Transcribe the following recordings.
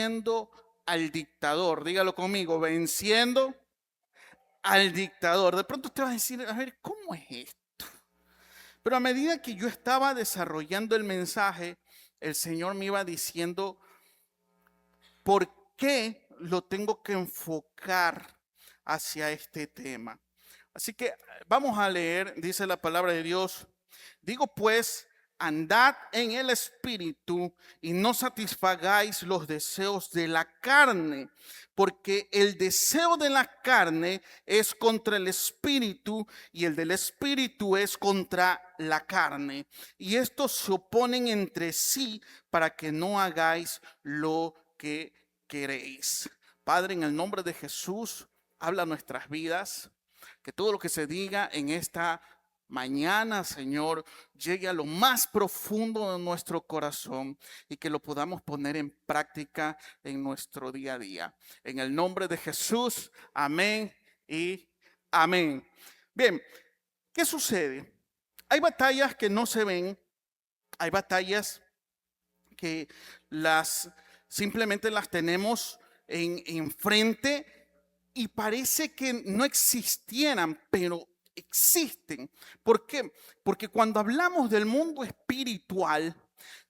venciendo al dictador. Dígalo conmigo, venciendo al dictador. De pronto usted va a decir, a ver, ¿cómo es esto? Pero a medida que yo estaba desarrollando el mensaje, el Señor me iba diciendo por qué lo tengo que enfocar hacia este tema. Así que vamos a leer, dice la palabra de Dios. Digo pues, andad en el espíritu y no satisfagáis los deseos de la carne, porque el deseo de la carne es contra el espíritu y el del espíritu es contra la carne. Y estos se oponen entre sí para que no hagáis lo que queréis. Padre, en el nombre de Jesús, habla nuestras vidas. Que todo lo que se diga en esta mañana, Señor, llegue a lo más profundo de nuestro corazón y que lo podamos poner en práctica en nuestro día a día. En el nombre de Jesús, amén y amén. Bien, ¿qué sucede? Hay batallas que no se ven, hay batallas que simplemente las tenemos enfrente y parece que no existieran, pero existen. ¿Por qué? Porque cuando hablamos del mundo espiritual,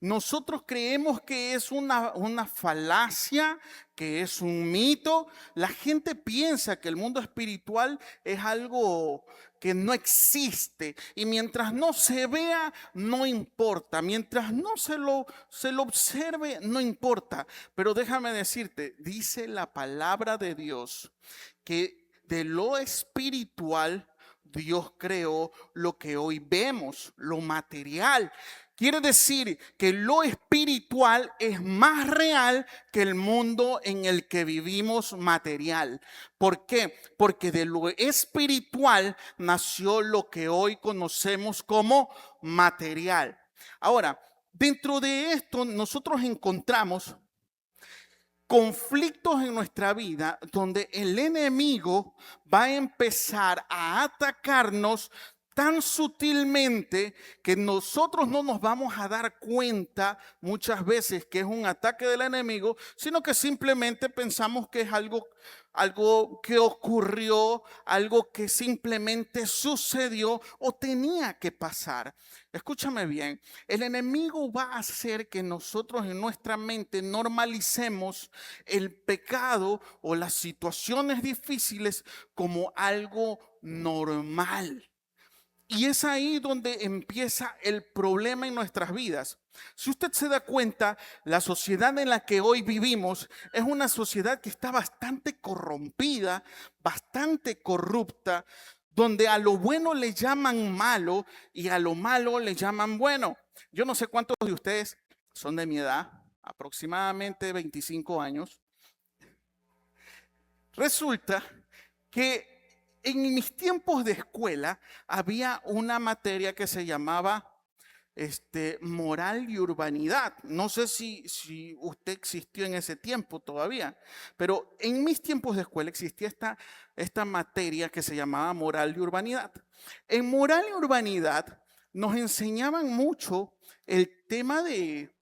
nosotros creemos que es una falacia, que es un mito. La gente piensa que el mundo espiritual es algo que no existe y mientras no se vea, no importa. Mientras no se lo observe, no importa. Pero déjame decirte, dice la palabra de Dios que de lo espiritual Dios creó lo que hoy vemos, lo material. Quiere decir que lo espiritual es más real que el mundo en el que vivimos material. ¿Por qué? Porque de lo espiritual nació lo que hoy conocemos como material. Ahora, dentro de esto nosotros encontramos conflictos en nuestra vida donde el enemigo va a empezar a atacarnos tan sutilmente que nosotros no nos vamos a dar cuenta muchas veces que es un ataque del enemigo, sino que simplemente pensamos que es algo que ocurrió, algo que simplemente sucedió o tenía que pasar. Escúchame bien, el enemigo va a hacer que nosotros en nuestra mente normalicemos el pecado o las situaciones difíciles como algo normal. Y es ahí donde empieza el problema en nuestras vidas. Si usted se da cuenta, la sociedad en la que hoy vivimos es una sociedad que está bastante corrompida, bastante corrupta, donde a lo bueno le llaman malo y a lo malo le llaman bueno. Yo no sé cuántos de ustedes son de mi edad, aproximadamente 25 años. Resulta que en mis tiempos de escuela había una materia que se llamaba moral y urbanidad. No sé si usted existió en ese tiempo todavía, pero en mis tiempos de escuela existía esta materia que se llamaba moral y urbanidad. En moral y urbanidad nos enseñaban mucho el tema de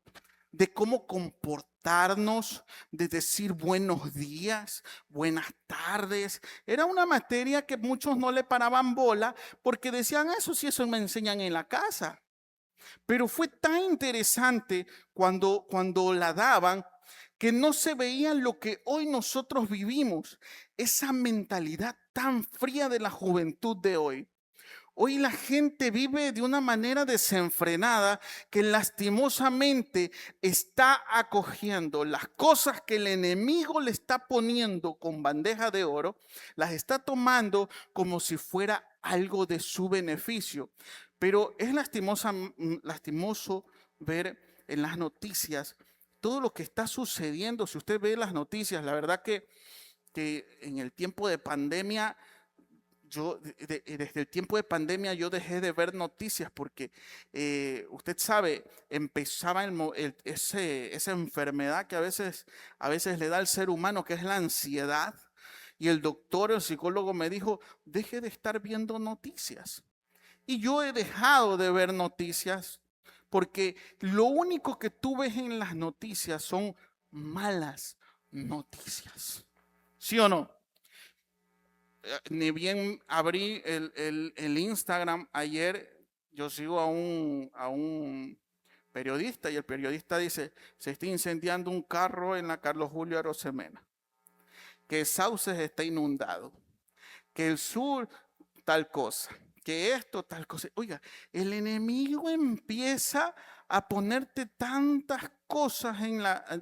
cómo comportarnos, de decir buenos días, buenas tardes. Era una materia que muchos no le paraban bola porque decían, eso sí, eso me enseñan en la casa. Pero fue tan interesante cuando la daban que no se veía lo que hoy nosotros vivimos, esa mentalidad tan fría de la juventud de hoy. Hoy la gente vive de una manera desenfrenada que lastimosamente está acogiendo las cosas que el enemigo le está poniendo con bandeja de oro, las está tomando como si fuera algo de su beneficio. Pero es lastimoso ver en las noticias todo lo que está sucediendo. Si usted ve las noticias, la verdad que en el tiempo de pandemia desde el tiempo de pandemia yo dejé de ver noticias porque usted sabe, empezaba esa enfermedad que a veces le da al ser humano, que es la ansiedad. Y el doctor, el psicólogo me dijo, deje de estar viendo noticias. Y yo he dejado de ver noticias porque lo único que tú ves en las noticias son malas noticias. ¿Sí o no? Ni bien abrí el Instagram ayer, yo sigo a un periodista y el periodista dice, se está incendiando un carro en la Carlos Julio Arosemena, que Sauces está inundado, que el sur tal cosa, que esto tal cosa. Oiga, el enemigo empieza a ponerte tantas cosas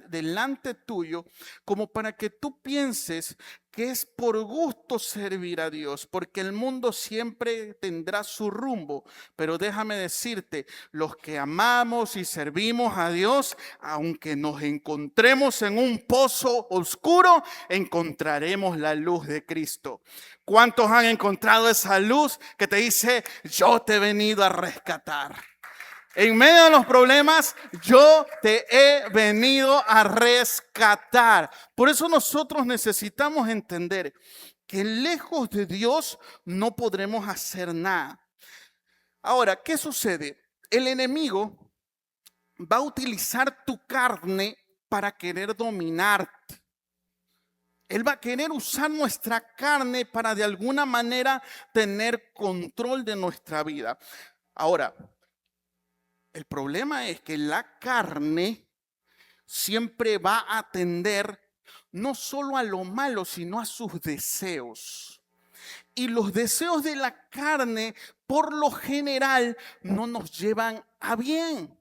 delante tuyo como para que tú pienses que es por gusto servir a Dios, porque el mundo siempre tendrá su rumbo. Pero déjame decirte, los que amamos y servimos a Dios, aunque nos encontremos en un pozo oscuro, encontraremos la luz de Cristo. ¿Cuántos han encontrado esa luz que te dice, yo te he venido a rescatar? En medio de los problemas, yo te he venido a rescatar. Por eso nosotros necesitamos entender que lejos de Dios no podremos hacer nada. Ahora, ¿qué sucede? El enemigo va a utilizar tu carne para querer dominarte. Él va a querer usar nuestra carne para de alguna manera tener control de nuestra vida. Ahora, el problema es que la carne siempre va a tender no solo a lo malo, sino a sus deseos. Y los deseos de la carne, por lo general, no nos llevan a bien.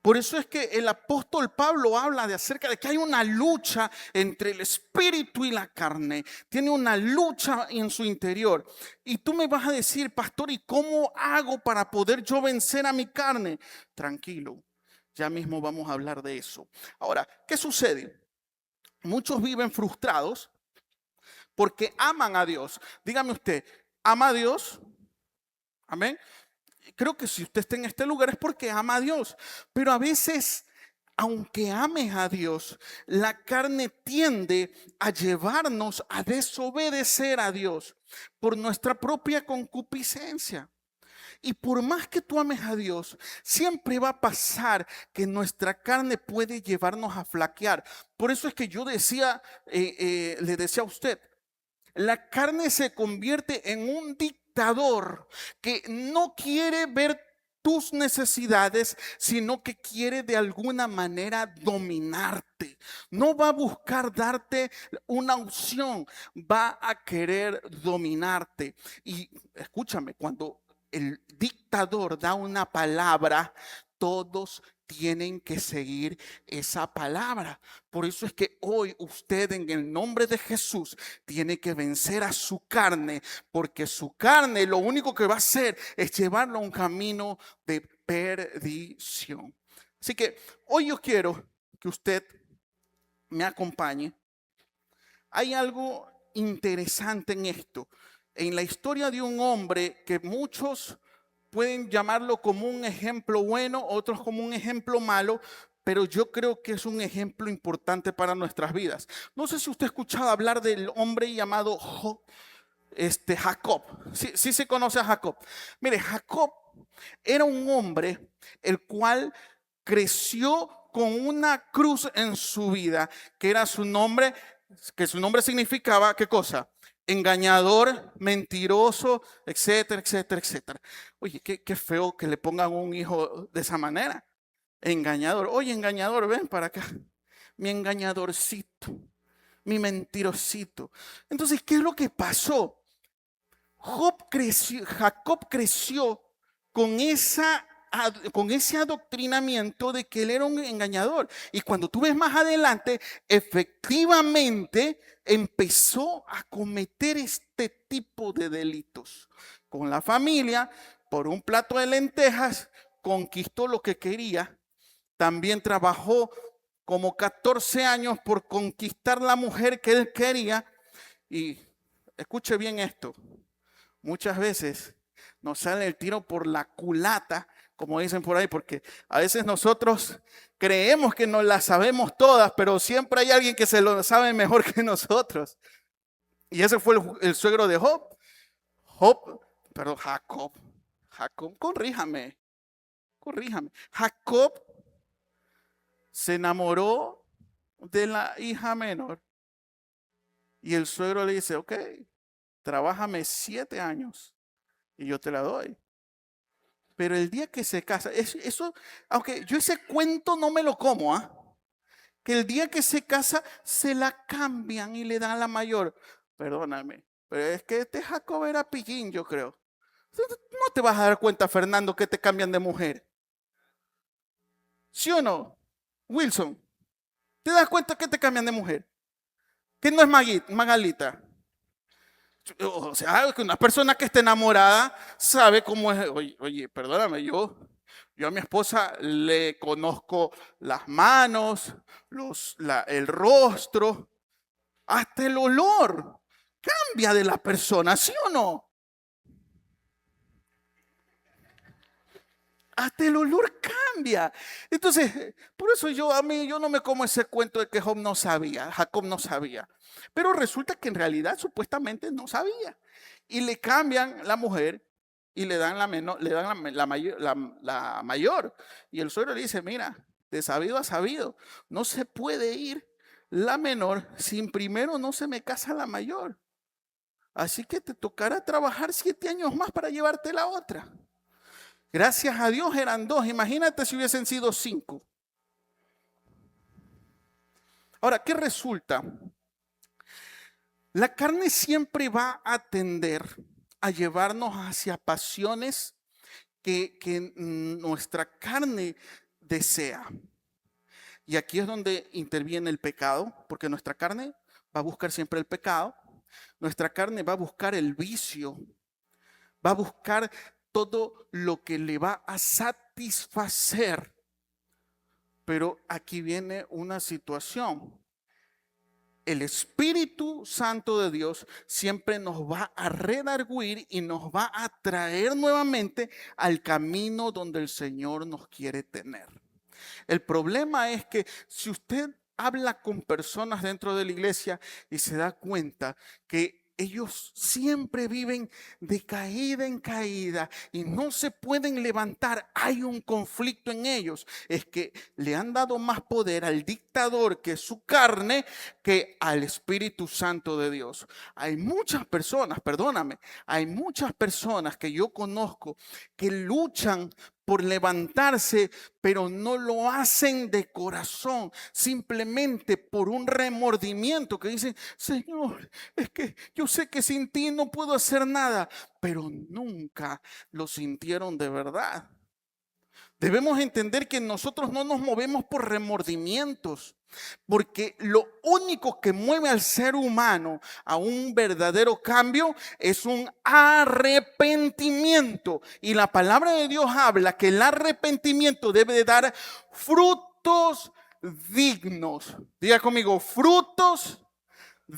Por eso es que el apóstol Pablo habla acerca de que hay una lucha entre el espíritu y la carne. Tiene una lucha en su interior. Y tú me vas a decir, pastor, ¿y cómo hago para poder yo vencer a mi carne? Tranquilo, ya mismo vamos a hablar de eso. Ahora, ¿qué sucede? Muchos viven frustrados porque aman a Dios. Dígame usted, ¿ama a Dios? Amén. Creo que si usted está en este lugar es porque ama a Dios. Pero a veces, aunque ames a Dios, la carne tiende a llevarnos a desobedecer a Dios por nuestra propia concupiscencia. Y por más que tú ames a Dios, siempre va a pasar que nuestra carne puede llevarnos a flaquear. Por eso es que yo decía, le decía a usted, la carne se convierte en un dictador que no quiere ver tus necesidades, sino que quiere de alguna manera dominarte. No va a buscar darte una opción, va a querer dominarte. Y escúchame, cuando el dictador da una palabra, todos tienen que seguir esa palabra. Por eso es que hoy usted, en el nombre de Jesús, tiene que vencer a su carne, porque su carne lo único que va a hacer es llevarlo a un camino de perdición. Así que hoy yo quiero que usted me acompañe. Hay algo interesante en esto. En la historia de un hombre que muchos pueden llamarlo como un ejemplo bueno, otros como un ejemplo malo, pero yo creo que es un ejemplo importante para nuestras vidas. No sé si usted ha escuchado hablar del hombre llamado Jacob. Sí se conoce a Jacob. Mire, Jacob era un hombre el cual creció con una cruz en su vida, que era su nombre, que su nombre significaba, ¿qué cosa? Engañador, mentiroso, etcétera, etcétera, etcétera. Oye, qué feo que le pongan un hijo de esa manera. Engañador. Oye, engañador, ven para acá. Mi engañadorcito, mi mentirosito. Entonces, ¿qué es lo que pasó? Jacob creció con ese adoctrinamiento de que él era un engañador. Y cuando tú ves más adelante, efectivamente empezó a cometer este tipo de delitos. Con la familia, por un plato de lentejas, conquistó lo que quería. También trabajó como 14 años por conquistar la mujer que él quería. Y escuche bien esto. Muchas veces nos sale el tiro por la culata, como dicen por ahí, porque a veces nosotros creemos que nos las sabemos todas, pero siempre hay alguien que se lo sabe mejor que nosotros. Y ese fue el suegro de Jacob, corríjame. Jacob se enamoró de la hija menor. Y el suegro le dice, ok, trabájame 7 años y yo te la doy. Pero el día que se casa, eso, aunque yo ese cuento no me lo como, ¿ah? Que el día que se casa se la cambian y le dan a la mayor. Perdóname, pero es que este Jacob era pillín, yo creo. No te vas a dar cuenta, Fernando, que te cambian de mujer. ¿Sí o no? Wilson, ¿te das cuenta que te cambian de mujer? Que no es Magalita. O sea, que una persona que esté enamorada sabe cómo es. Oye, oye, perdóname, yo a mi esposa le conozco las manos, el rostro, hasta el olor. Cambia de la persona, ¿sí o no? Hasta el olor cambia. Entonces, por eso yo no me como ese cuento de que Jacob no sabía. Pero resulta que en realidad supuestamente no sabía. Y le cambian la mujer y le dan la menor, le dan la mayor. Y el suegro le dice, mira, de sabido a sabido, no se puede ir la menor sin primero no se me casa la mayor. Así que te tocará trabajar 7 años más para llevarte la otra. Gracias a Dios eran 2. Imagínate si hubiesen sido 5. Ahora, ¿qué resulta? La carne siempre va a tender a llevarnos hacia pasiones que nuestra carne desea. Y aquí es donde interviene el pecado, porque nuestra carne va a buscar siempre el pecado. Nuestra carne va a buscar el vicio, va a buscar todo lo que le va a satisfacer. Pero aquí viene una situación. El Espíritu Santo de Dios siempre nos va a redarguir y nos va a traer nuevamente al camino donde el Señor nos quiere tener. El problema es que si usted habla con personas dentro de la iglesia y se da cuenta que ellos siempre viven de caída en caída y no se pueden levantar, hay un conflicto en ellos. Es que le han dado más poder al dictador, que es su carne, que al Espíritu Santo de Dios. Hay muchas personas, perdóname, hay muchas personas que yo conozco que luchan por levantarse, pero no lo hacen de corazón, simplemente por un remordimiento que dicen, Señor, es que yo sé que sin ti no puedo hacer nada, pero nunca lo sintieron de verdad. Debemos entender que nosotros no nos movemos por remordimientos, porque lo único que mueve al ser humano a un verdadero cambio es un arrepentimiento. Y la palabra de Dios habla que el arrepentimiento debe de dar frutos dignos. Diga conmigo, frutos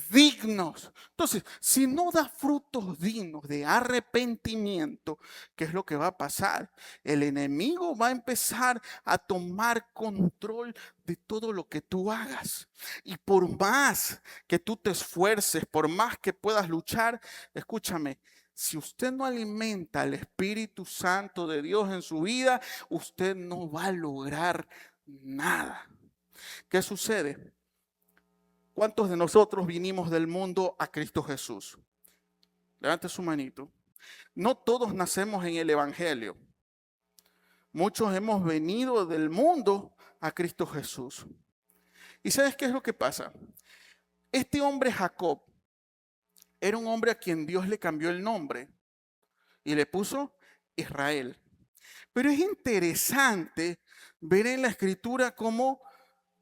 dignos. Entonces, si no da frutos dignos de arrepentimiento, ¿qué es lo que va a pasar? El enemigo va a empezar a tomar control de todo lo que tú hagas. Y por más que tú te esfuerces, por más que puedas luchar, escúchame, si usted no alimenta al Espíritu Santo de Dios en su vida, usted no va a lograr nada. ¿Qué sucede? ¿Cuántos de nosotros vinimos del mundo a Cristo Jesús? Levante su manito. No todos nacemos en el Evangelio. Muchos hemos venido del mundo a Cristo Jesús. ¿Y sabes qué es lo que pasa? Este hombre Jacob era un hombre a quien Dios le cambió el nombre y le puso Israel. Pero es interesante ver en la escritura cómo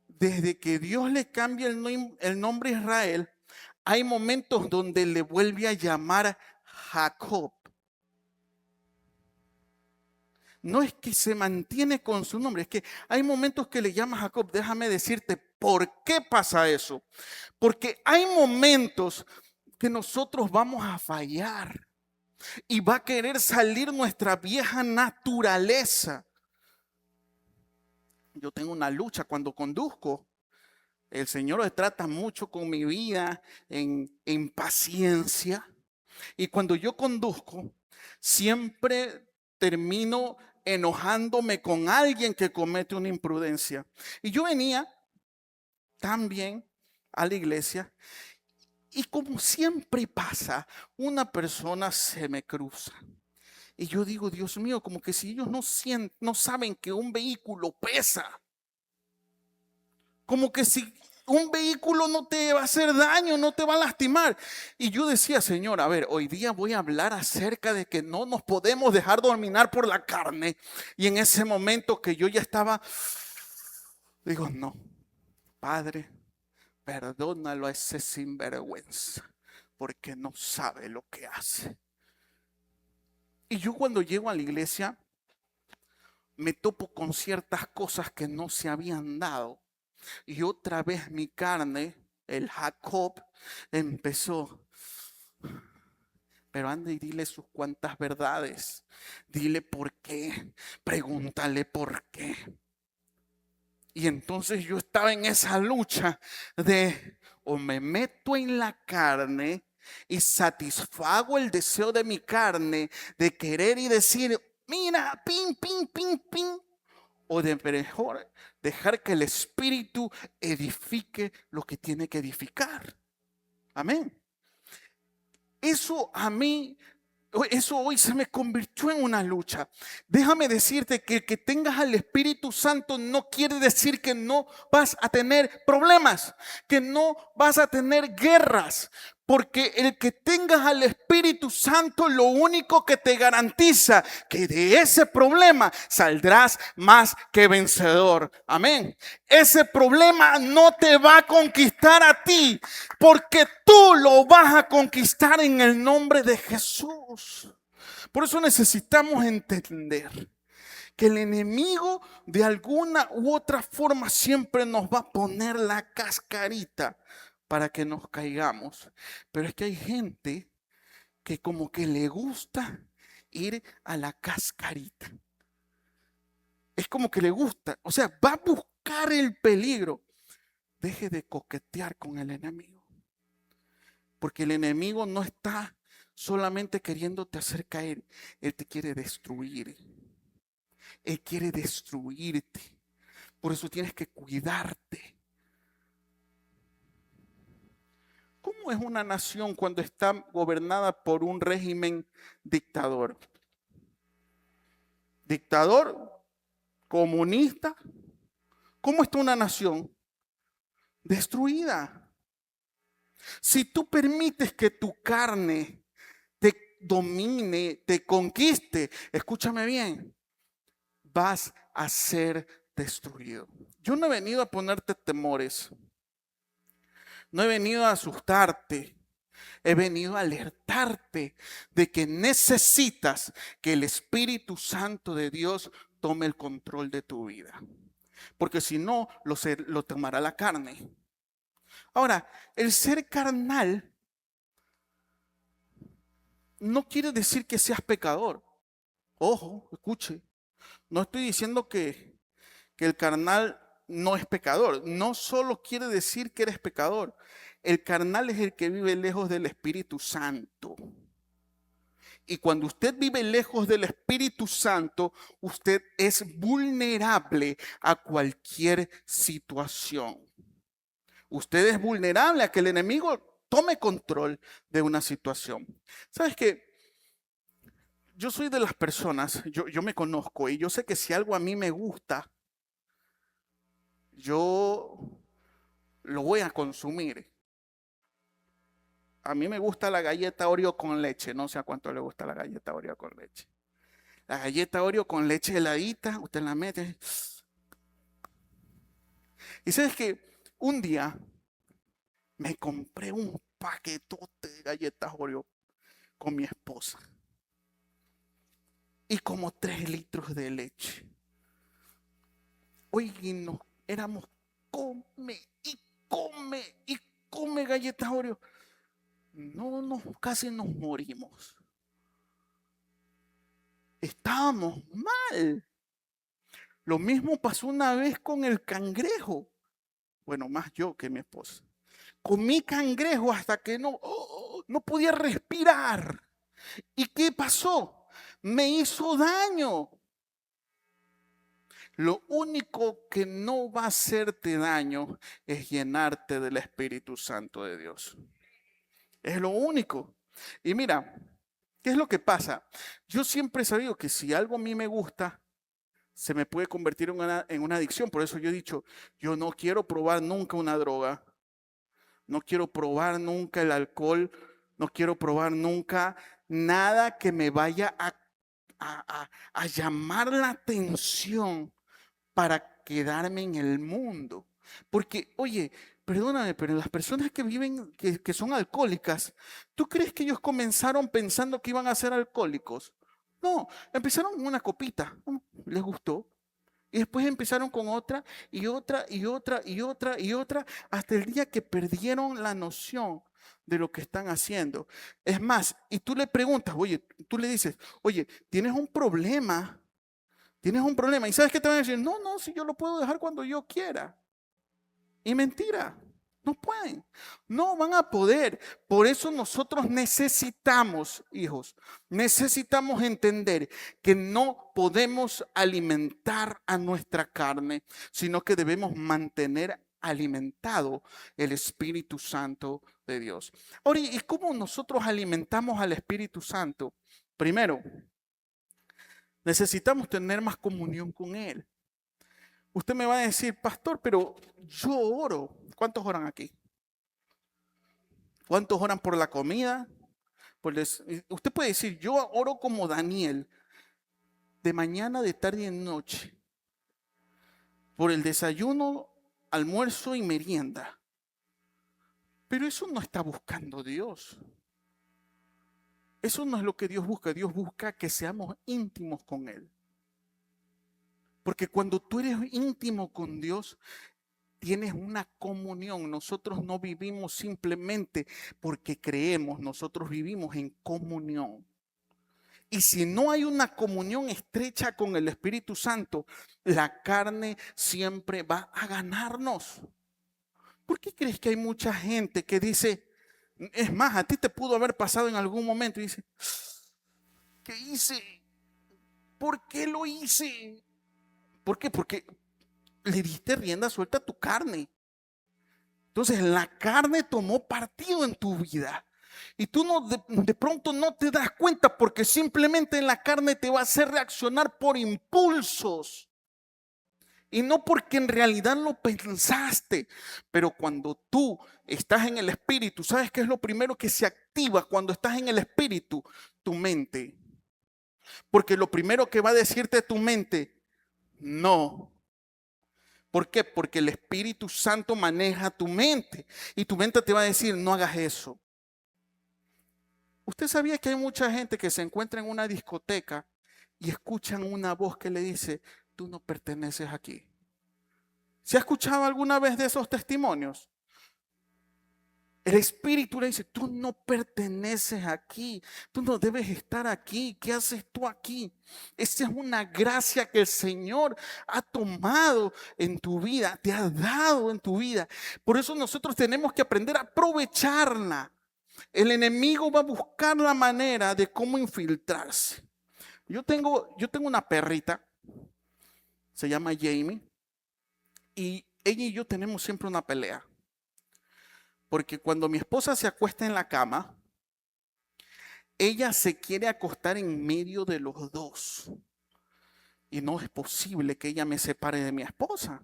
desde que Dios le cambia el nombre Israel, hay momentos donde le vuelve a llamar Jacob. No es que se mantiene con su nombre, es que hay momentos que le llama Jacob. Déjame decirte por qué pasa eso. Porque hay momentos que nosotros vamos a fallar y va a querer salir nuestra vieja naturaleza. Yo tengo una lucha cuando conduzco. El Señor le trata mucho con mi vida en paciencia. Y cuando yo conduzco, siempre termino enojándome con alguien que comete una imprudencia. Y yo venía tan bien a la iglesia y como siempre pasa, una persona se me cruza. Y yo digo, Dios mío, como que si ellos no saben que un vehículo pesa. Como que si un vehículo no te va a hacer daño, no te va a lastimar. Y yo decía, Señor, a ver, hoy día voy a hablar acerca de que no nos podemos dejar dominar por la carne. Y en ese momento que yo ya estaba, digo, no, Padre, perdónalo a ese sinvergüenza, porque no sabe lo que hace. Y yo cuando llego a la iglesia, me topo con ciertas cosas que no se habían dado. Y otra vez mi carne, el Jacob, empezó. Pero anda y dile sus cuantas verdades. Dile por qué. Pregúntale por qué. Y entonces yo estaba en esa lucha de o me meto en la carne y satisfago el deseo de mi carne de querer y decir, mira, pin, pin, pin, pin. O de mejor dejar que el Espíritu edifique lo que tiene que edificar. Amén. Eso a mí, eso hoy se me convirtió en una lucha. Déjame decirte que el que tengas al Espíritu Santo no quiere decir que no vas a tener problemas, que no vas a tener guerras. Porque el que tengas al Espíritu Santo lo único que te garantiza que de ese problema saldrás más que vencedor. Amén. Ese problema no te va a conquistar a ti, porque tú lo vas a conquistar en el nombre de Jesús. Por eso necesitamos entender que el enemigo de alguna u otra forma siempre nos va a poner la cascarita para que nos caigamos. Pero es que hay gente que como que le gusta ir a la cascarita. Es como que le gusta, o sea, va a buscar el peligro. Deje de coquetear con el enemigo. Porque el enemigo no está solamente queriéndote hacer caer, él te quiere destruir. Él quiere destruirte. Por eso tienes que cuidarte. ¿Cómo es una nación cuando está gobernada por un régimen dictador? Dictador, comunista. ¿Cómo está una nación? Destruida. Si tú permites que tu carne te domine, te conquiste, escúchame bien, vas a ser destruido. Yo no he venido a ponerte temores. No he venido a asustarte. He venido a alertarte de que necesitas que el Espíritu Santo de Dios tome el control de tu vida. Porque si no, lo tomará la carne. Ahora, el ser carnal no quiere decir que seas pecador. Ojo, escuche. No estoy diciendo que el carnal no es pecador. No solo quiere decir que eres pecador. El carnal es el que vive lejos del Espíritu Santo. Y cuando usted vive lejos del Espíritu Santo, usted es vulnerable a cualquier situación. Usted es vulnerable a que el enemigo tome control de una situación. ¿Sabes qué? Yo soy de las personas, yo me conozco y yo sé que si algo a mí me gusta, yo lo voy a consumir. A mí me gusta la galleta Oreo con leche. No sé a cuánto le gusta la galleta Oreo con leche. La galleta Oreo con leche heladita, usted la mete. Y sabes que un día me compré un paquetote de galletas Oreo con mi esposa. Y como 3 litros de leche. Oye, no, éramos come y come y come galletas Oreo. No, casi nos morimos. Estábamos mal. Lo mismo pasó una vez con el cangrejo. Bueno, más yo que mi esposa. Comí cangrejo hasta que no podía respirar. ¿Y qué pasó? Me hizo daño. Lo único que no va a hacerte daño es llenarte del Espíritu Santo de Dios. Es lo único. Y mira, ¿qué es lo que pasa? Yo siempre he sabido que si algo a mí me gusta, se me puede convertir en una adicción. Por eso yo he dicho, yo no quiero probar nunca una droga. No quiero probar nunca el alcohol. No quiero probar nunca nada que me vaya a llamar la atención para quedarme en el mundo. Porque, oye, perdóname, pero las personas que viven, que son alcohólicas, ¿tú crees que ellos comenzaron pensando que iban a ser alcohólicos? No, empezaron con una copita, les gustó. Y después empezaron con otra y otra y otra y otra y otra, hasta el día que perdieron la noción de lo que están haciendo. Es más, y tú le preguntas, oye, tú le dices, oye, ¿tienes un problema? ¿Tienes un problema? ¿Y sabes qué te van a decir? No, no, si yo lo puedo dejar cuando yo quiera. Y mentira, no pueden, no van a poder. Por eso nosotros necesitamos, hijos, necesitamos entender que no podemos alimentar a nuestra carne, sino que debemos mantener alimentado el Espíritu Santo de Dios. Ahora, ¿y cómo nosotros alimentamos al Espíritu Santo? Primero, necesitamos tener más comunión con Él. Usted me va a decir, pastor, pero yo oro. ¿Cuántos oran aquí? ¿Cuántos oran por la comida? Usted puede decir, yo oro como Daniel, de mañana, de tarde y de noche, por el desayuno, almuerzo y merienda. Pero eso no está buscando Dios. Eso no es lo que Dios busca. Dios busca que seamos íntimos con Él. Porque cuando tú eres íntimo con Dios, tienes una comunión. Nosotros no vivimos simplemente porque creemos, nosotros vivimos en comunión. Y si no hay una comunión estrecha con el Espíritu Santo, la carne siempre va a ganarnos. ¿Por qué crees que hay mucha gente que dice, es más, a ti te pudo haber pasado en algún momento y dice, ¿qué hice? ¿Por qué lo hice? ¿Por qué? Porque le diste rienda suelta a tu carne. Entonces la carne tomó partido en tu vida. Y tú no, de pronto no te das cuenta porque simplemente la carne te va a hacer reaccionar por impulsos. Y no porque en realidad lo pensaste. Pero cuando tú estás en el Espíritu, ¿sabes qué es lo primero que se activa cuando estás en el Espíritu? Tu mente. Porque lo primero que va a decirte tu mente, no. ¿Por qué? Porque el Espíritu Santo maneja tu mente y tu mente te va a decir, no hagas eso. ¿Usted sabía que hay mucha gente que se encuentra en una discoteca y escuchan una voz que le dice, tú no perteneces aquí? ¿Se ha escuchado alguna vez de esos testimonios? El Espíritu le dice, tú no perteneces aquí, tú no debes estar aquí, ¿qué haces tú aquí? Esa es una gracia que el Señor ha tomado en tu vida, te ha dado en tu vida. Por eso nosotros tenemos que aprender a aprovecharla. El enemigo va a buscar la manera de cómo infiltrarse. Yo tengo una perrita, se llama Jamie, y ella y yo tenemos siempre una pelea. Porque cuando mi esposa se acuesta en la cama, ella se quiere acostar en medio de los dos. Y no es posible que ella me separe de mi esposa.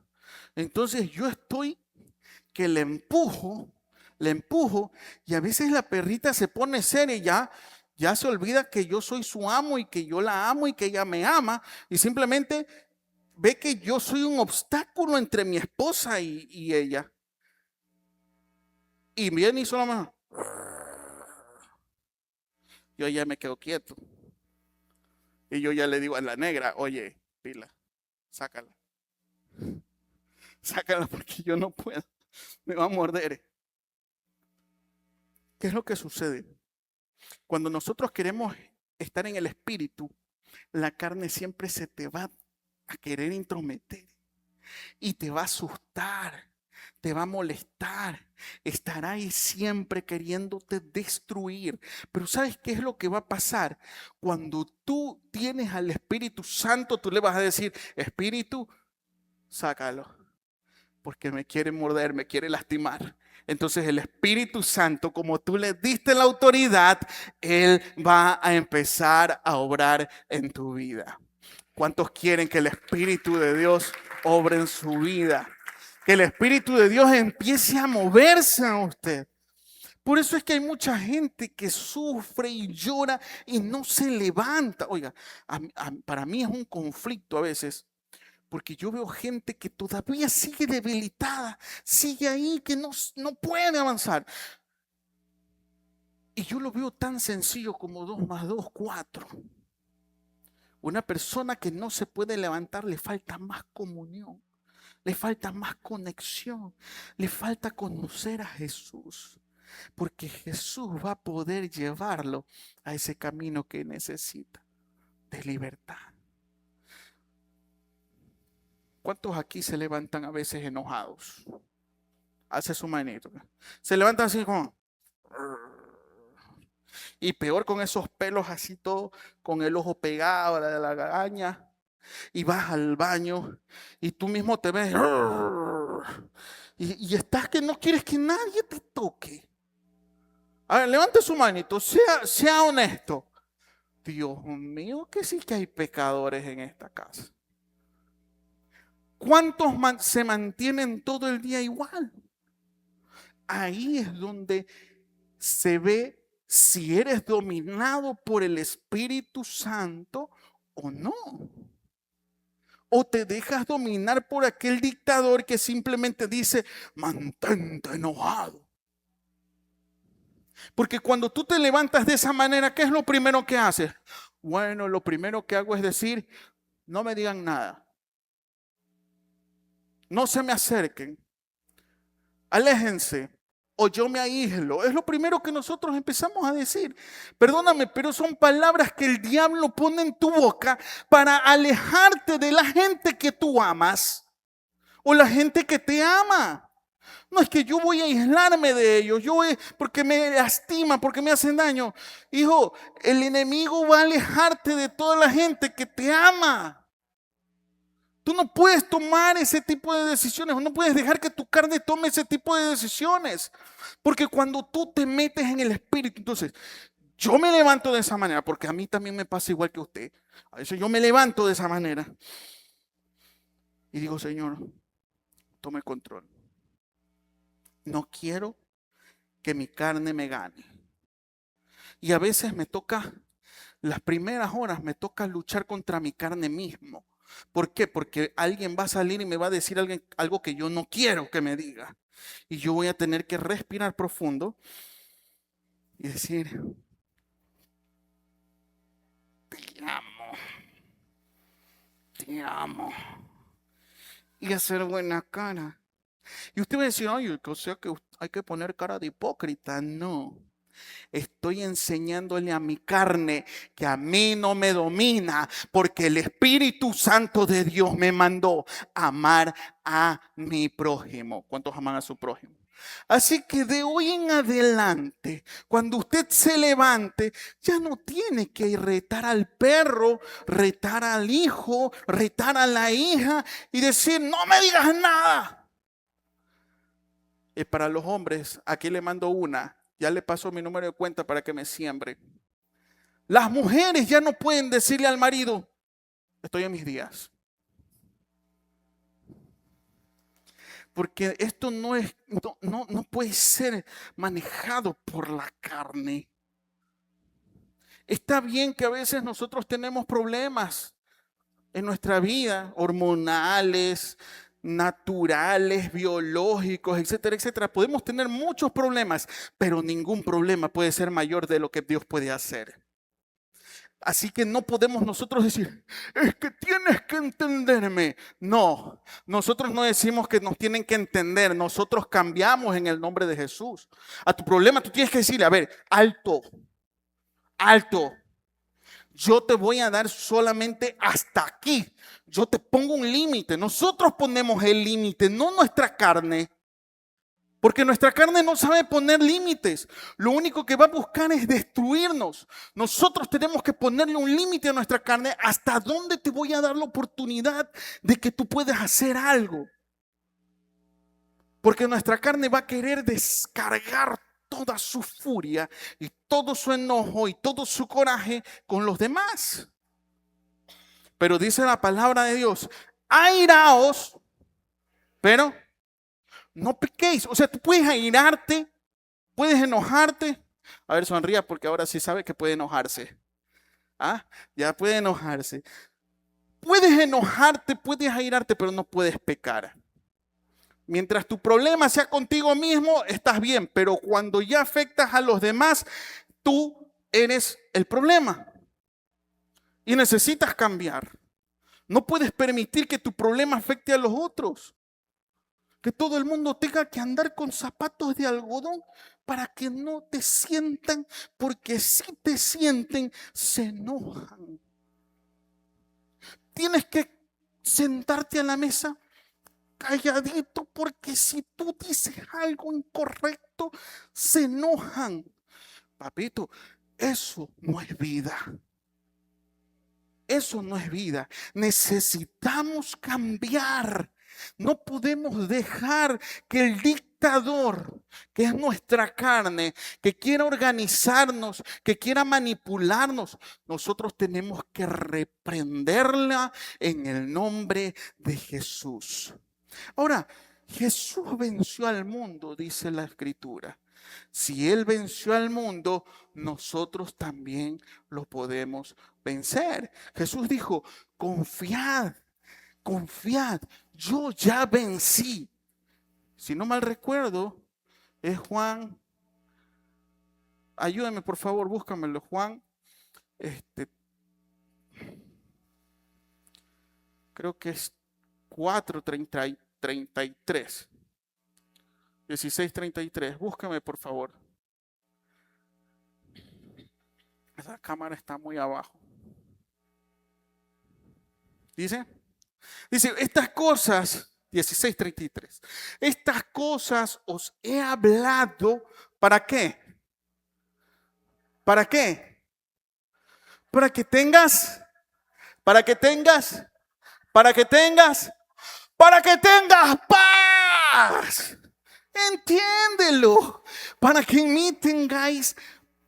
Entonces yo estoy que le empujo, y a veces la perrita se pone seria ya se olvida que yo soy su amo y que yo la amo y que ella me ama. Y simplemente ve que yo soy un obstáculo entre mi esposa y ella. Y viene y solamente yo ya me quedo quieto. Y yo ya le digo a la negra, oye, pila, sácala. Sácala porque yo no puedo. Me va a morder. ¿Qué es lo que sucede? Cuando nosotros queremos estar en el espíritu, la carne siempre se te va a querer intrometer y te va a asustar, te va a molestar, estará ahí siempre queriéndote destruir. Pero ¿sabes qué es lo que va a pasar? Cuando tú tienes al Espíritu Santo, tú le vas a decir, Espíritu, sácalo, porque me quiere morder, me quiere lastimar. Entonces el Espíritu Santo, como tú le diste la autoridad, Él va a empezar a obrar en tu vida. ¿Cuántos quieren que el Espíritu de Dios obre en su vida? Que el Espíritu de Dios empiece a moverse a usted. Por eso es que hay mucha gente que sufre y llora y no se levanta. Oiga, para mí es un conflicto a veces, porque yo veo gente que todavía sigue debilitada, sigue ahí, que no puede avanzar. Y yo lo veo tan sencillo como 2 más 2, 4. Una persona que no se puede levantar le falta más comunión, le falta más conexión, le falta conocer a Jesús. Porque Jesús va a poder llevarlo a ese camino que necesita de libertad. ¿Cuántos aquí se levantan a veces enojados? Hace su manito. Se levantan así como... Y peor con esos pelos así todo, con el ojo pegado a la de la lagaña. Y vas al baño y tú mismo te ves. Y estás que no quieres que nadie te toque. A ver, levante su manito, sea honesto. Dios mío, que sí que hay pecadores en esta casa. ¿Cuántos se mantienen todo el día igual? Ahí es donde se ve si eres dominado por el Espíritu Santo o no. O te dejas dominar por aquel dictador que simplemente dice, mantente enojado. Porque cuando tú te levantas de esa manera, ¿qué es lo primero que haces? Bueno, lo primero que hago es decir, no me digan nada. No se me acerquen. Aléjense. O yo me aíslo. Es lo primero que nosotros empezamos a decir. Perdóname, pero son palabras que el diablo pone en tu boca para alejarte de la gente que tú amas. O la gente que te ama. No es que yo voy a aislarme de ellos, porque me lastiman, porque me hacen daño. Hijo, el enemigo va a alejarte de toda la gente que te ama. Tú no puedes tomar ese tipo de decisiones, no puedes dejar que tu carne tome ese tipo de decisiones. Porque cuando tú te metes en el Espíritu, entonces yo me levanto de esa manera, porque a mí también me pasa igual que a usted. A veces yo me levanto de esa manera y digo, Señor, tome control. No quiero que mi carne me gane. Y a veces me toca, las primeras horas me toca luchar contra mi carne mismo. ¿Por qué? Porque alguien va a salir y me va a decir algo que yo no quiero que me diga. Y yo voy a tener que respirar profundo y decir, te amo, te amo. Y hacer buena cara. Y usted va a decir, ay, o sea que hay que poner cara de hipócrita. No. Estoy enseñándole a mi carne que a mí no me domina, porque el Espíritu Santo de Dios me mandó a amar a mi prójimo. ¿Cuántos aman a su prójimo? Así que de hoy en adelante, cuando usted se levante, ya no tiene que retar al perro, retar al hijo, retar a la hija y decir, no me digas nada. Y para los hombres, aquí le mando una. Ya le paso mi número de cuenta para que me siembre. Las mujeres ya no pueden decirle al marido, estoy en mis días. Porque esto no puede ser manejado por la carne. Está bien que a veces nosotros tenemos problemas en nuestra vida, hormonales, naturales, biológicos, etcétera, etcétera. Podemos tener muchos problemas, pero ningún problema puede ser mayor de lo que Dios puede hacer. Así que no podemos nosotros decir, es que tienes que entenderme. No, nosotros no decimos que nos tienen que entender, nosotros cambiamos en el nombre de Jesús. A tu problema tú tienes que decirle, a ver, alto, alto. Yo te voy a dar solamente hasta aquí. Yo te pongo un límite. Nosotros ponemos el límite, no nuestra carne. Porque nuestra carne no sabe poner límites. Lo único que va a buscar es destruirnos. Nosotros tenemos que ponerle un límite a nuestra carne. ¿Hasta dónde te voy a dar la oportunidad de que tú puedas hacer algo? Porque nuestra carne va a querer descargar toda su furia y todo su enojo y todo su coraje con los demás. Pero dice la palabra de Dios, airaos, pero no pequéis. O sea, tú puedes airarte, puedes enojarte. A ver, sonría porque ahora sí sabe que puede enojarse. ¿Ah? Ya puede enojarse. Puedes enojarte, puedes airarte, pero no puedes pecar. Mientras tu problema sea contigo mismo, estás bien, pero cuando ya afectas a los demás, tú eres el problema y necesitas cambiar. No puedes permitir que tu problema afecte a los otros. Que todo el mundo tenga que andar con zapatos de algodón para que no te sientan, porque si te sienten, se enojan. Tienes que sentarte a la mesa calladito, porque si tú dices algo incorrecto, se enojan. Papito, eso no es vida. Eso no es vida. Necesitamos cambiar. No podemos dejar que el dictador, que es nuestra carne, que quiera organizarnos, que quiera manipularnos, nosotros tenemos que reprenderla en el nombre de Jesús. Ahora, Jesús venció al mundo, dice la Escritura. Si Él venció al mundo, nosotros también lo podemos vencer. Jesús dijo, confiad, confiad, yo ya vencí. Si no mal recuerdo, es Juan, ayúdame por favor, búscamelo, Juan, creo que es 4:33. 16:33, búscame por favor. Esa cámara está muy abajo. Dice, estas cosas, 16:33, estas cosas os he hablado, ¿para qué? ¿Para qué? Para que tengas, para que tengas, para que tengas, para que tengas paz. Entiéndelo, para que en mí tengáis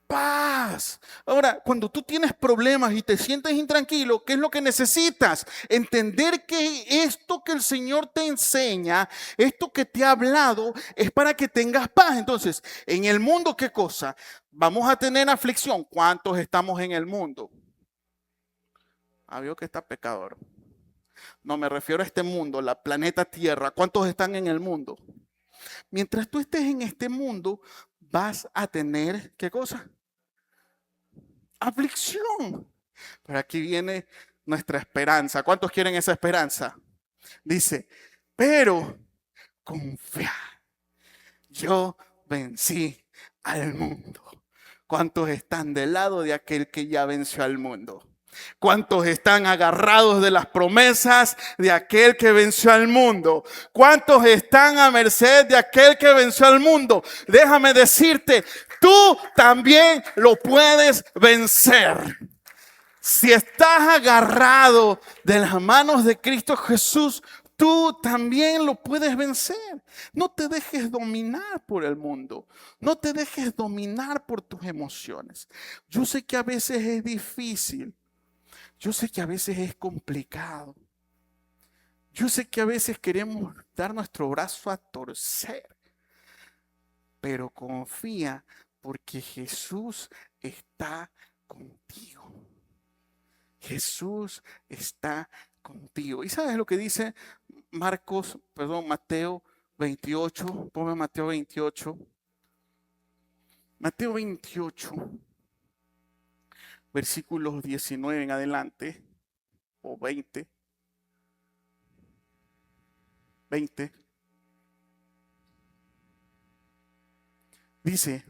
paz. Ahora, cuando tú tienes problemas y te sientes intranquilo, ¿qué es lo que necesitas? Entender que esto que el Señor te enseña, esto que te ha hablado, es para que tengas paz. Entonces, en el mundo, ¿qué cosa? Vamos a tener aflicción. ¿Cuántos estamos en el mundo? Veo que está pecador. No, me refiero a este mundo, la planeta Tierra. ¿Cuántos están en el mundo? Mientras tú estés en este mundo, vas a tener, ¿qué cosa? Aflicción. Pero aquí viene nuestra esperanza. ¿Cuántos quieren esa esperanza? Dice, pero confía, yo vencí al mundo. ¿Cuántos están del lado de aquel que ya venció al mundo? ¿Cuántos están agarrados de las promesas de aquel que venció al mundo? ¿Cuántos están a merced de aquel que venció al mundo? Déjame decirte, tú también lo puedes vencer. Si estás agarrado de las manos de Cristo Jesús, tú también lo puedes vencer. No te dejes dominar por el mundo. No te dejes dominar por tus emociones. Yo sé que a veces es difícil. Yo sé que a veces es complicado. Yo sé que a veces queremos dar nuestro brazo a torcer. Pero confía porque Jesús está contigo. Jesús está contigo. ¿Y sabes lo que dice Mateo 28? Ponme Mateo 28. Mateo 28. Versículos 19 en adelante, o 20. Dice,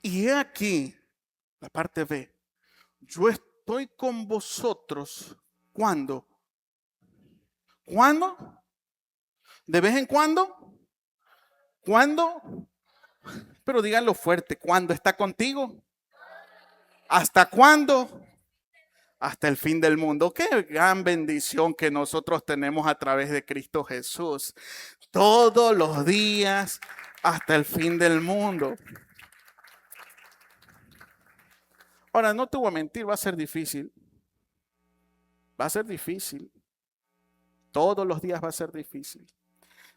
y he aquí, la parte B, yo estoy con vosotros, ¿cuándo? ¿Cuándo? ¿De vez en cuando? ¿Cuándo? Pero díganlo fuerte, ¿cuándo está contigo? ¿Hasta cuándo? Hasta el fin del mundo. Qué gran bendición que nosotros tenemos a través de Cristo Jesús. Todos los días hasta el fin del mundo. Ahora, no te voy a mentir, va a ser difícil. Va a ser difícil. Todos los días va a ser difícil.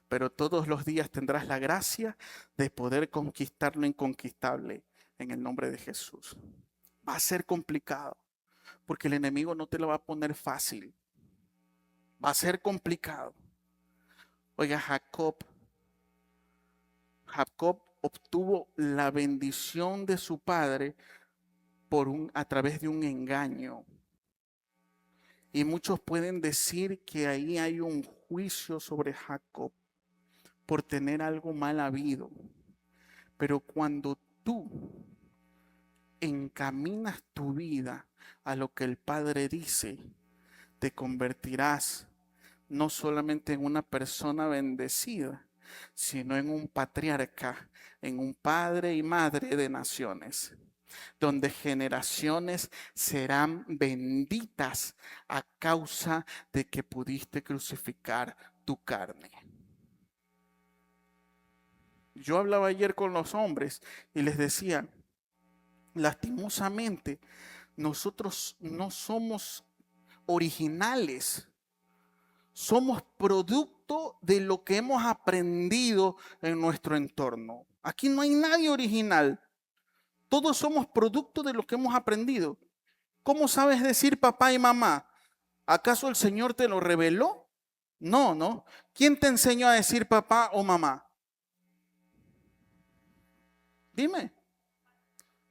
Pero todos los días tendrás la gracia de poder conquistar lo inconquistable en el nombre de Jesús. Va a ser complicado, porque el enemigo no te lo va a poner fácil. Va a ser complicado. Oiga, Jacob obtuvo la bendición de su padre a través de un engaño. Y muchos pueden decir que ahí hay un juicio sobre Jacob por tener algo mal habido. Pero cuando tú encaminas tu vida a lo que el Padre dice, te convertirás no solamente en una persona bendecida, sino en un patriarca, en un padre y madre de naciones, donde generaciones serán benditas a causa de que pudiste crucificar tu carne. Yo hablaba ayer con los hombres y les decía, lastimosamente, nosotros no somos originales. Somos producto de lo que hemos aprendido en nuestro entorno. Aquí no hay nadie original. Todos somos producto de lo que hemos aprendido. ¿Cómo sabes decir papá y mamá? ¿Acaso el Señor te lo reveló? No, no. ¿Quién te enseñó a decir papá o mamá? Dime.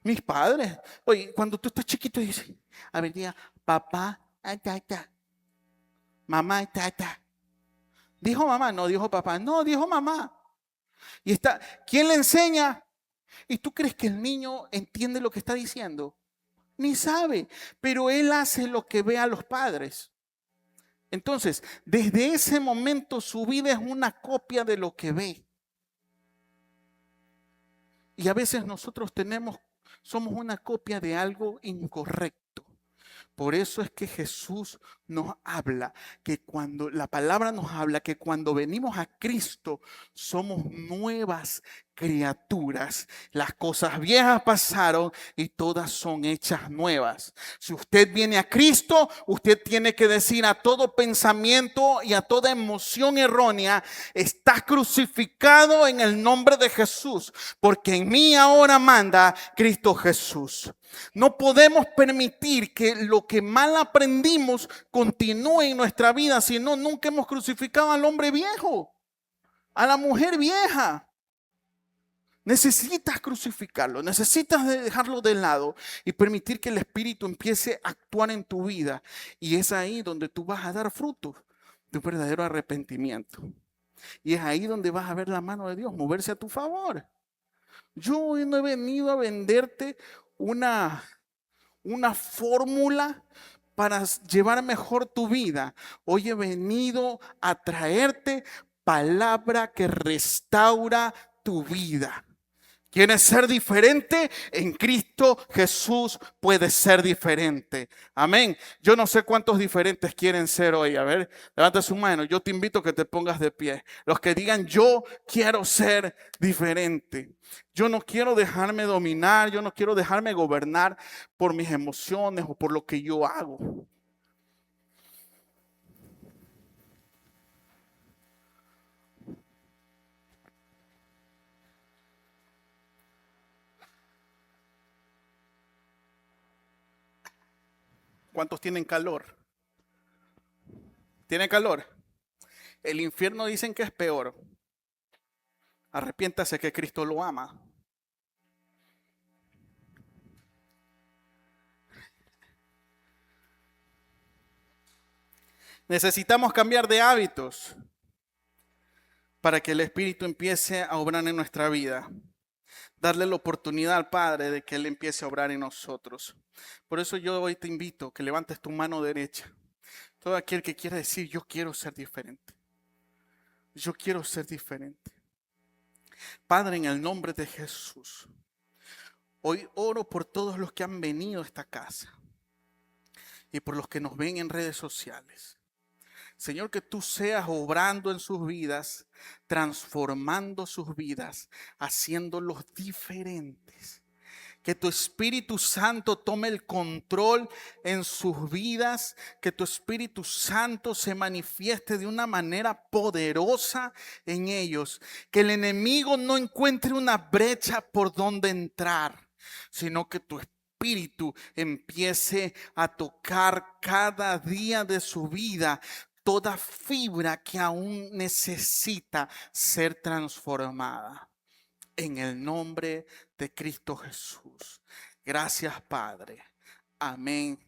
Mis padres. Oye, cuando tú estás chiquito dices, a ver, diga, papá, tata, mamá, tata. ¿Dijo mamá? No, dijo papá. No, dijo mamá. Y está, ¿quién le enseña? ¿Y tú crees que el niño entiende lo que está diciendo? Ni sabe, pero él hace lo que ve a los padres. Entonces, desde ese momento su vida es una copia de lo que ve. Y a veces nosotros somos una copia de algo incorrecto. Por eso es que Jesús nos habla, que cuando la palabra nos habla, que cuando venimos a Cristo somos nuevas criaturas. Las cosas viejas pasaron y todas son hechas nuevas. Si usted viene a Cristo, usted tiene que decir a todo pensamiento y a toda emoción errónea, estás crucificado en el nombre de Jesús, porque en mí ahora manda Cristo Jesús. No podemos permitir que lo que mal aprendimos continúe en nuestra vida, si no, nunca hemos crucificado al hombre viejo, a la mujer vieja. Necesitas crucificarlo, necesitas dejarlo de lado y permitir que el Espíritu empiece a actuar en tu vida. Y es ahí donde tú vas a dar frutos de un verdadero arrepentimiento. Y es ahí donde vas a ver la mano de Dios moverse a tu favor. Yo hoy no he venido a venderte una fórmula para llevar mejor tu vida. Hoy he venido a traerte palabra que restaura tu vida. ¿Quieres ser diferente? En Cristo Jesús puedes ser diferente. Amén. Yo no sé cuántos diferentes quieren ser hoy. A ver, levanta su mano. Yo te invito a que te pongas de pie. Los que digan, yo quiero ser diferente. Yo no quiero dejarme dominar. Yo no quiero dejarme gobernar por mis emociones o por lo que yo hago. ¿Cuántos tienen calor? ¿Tiene calor? El infierno dicen que es peor. Arrepiéntase que Cristo lo ama. Necesitamos cambiar de hábitos para que el Espíritu empiece a obrar en nuestra vida. Darle la oportunidad al Padre de que Él empiece a obrar en nosotros. Por eso yo hoy te invito a que levantes tu mano derecha. Todo aquel que quiera decir, yo quiero ser diferente. Yo quiero ser diferente. Padre, en el nombre de Jesús, hoy oro por todos los que han venido a esta casa y por los que nos ven en redes sociales. Señor, que tú seas obrando en sus vidas, transformando sus vidas, haciéndolos diferentes. Que tu Espíritu Santo tome el control en sus vidas, que tu Espíritu Santo se manifieste de una manera poderosa en ellos, que el enemigo no encuentre una brecha por donde entrar, sino que tu Espíritu empiece a tocar cada día de su vida toda fibra que aún necesita ser transformada. En el nombre de Cristo Jesús. Gracias, Padre. Amén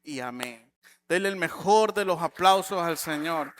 y amén. Denle el mejor de los aplausos al Señor.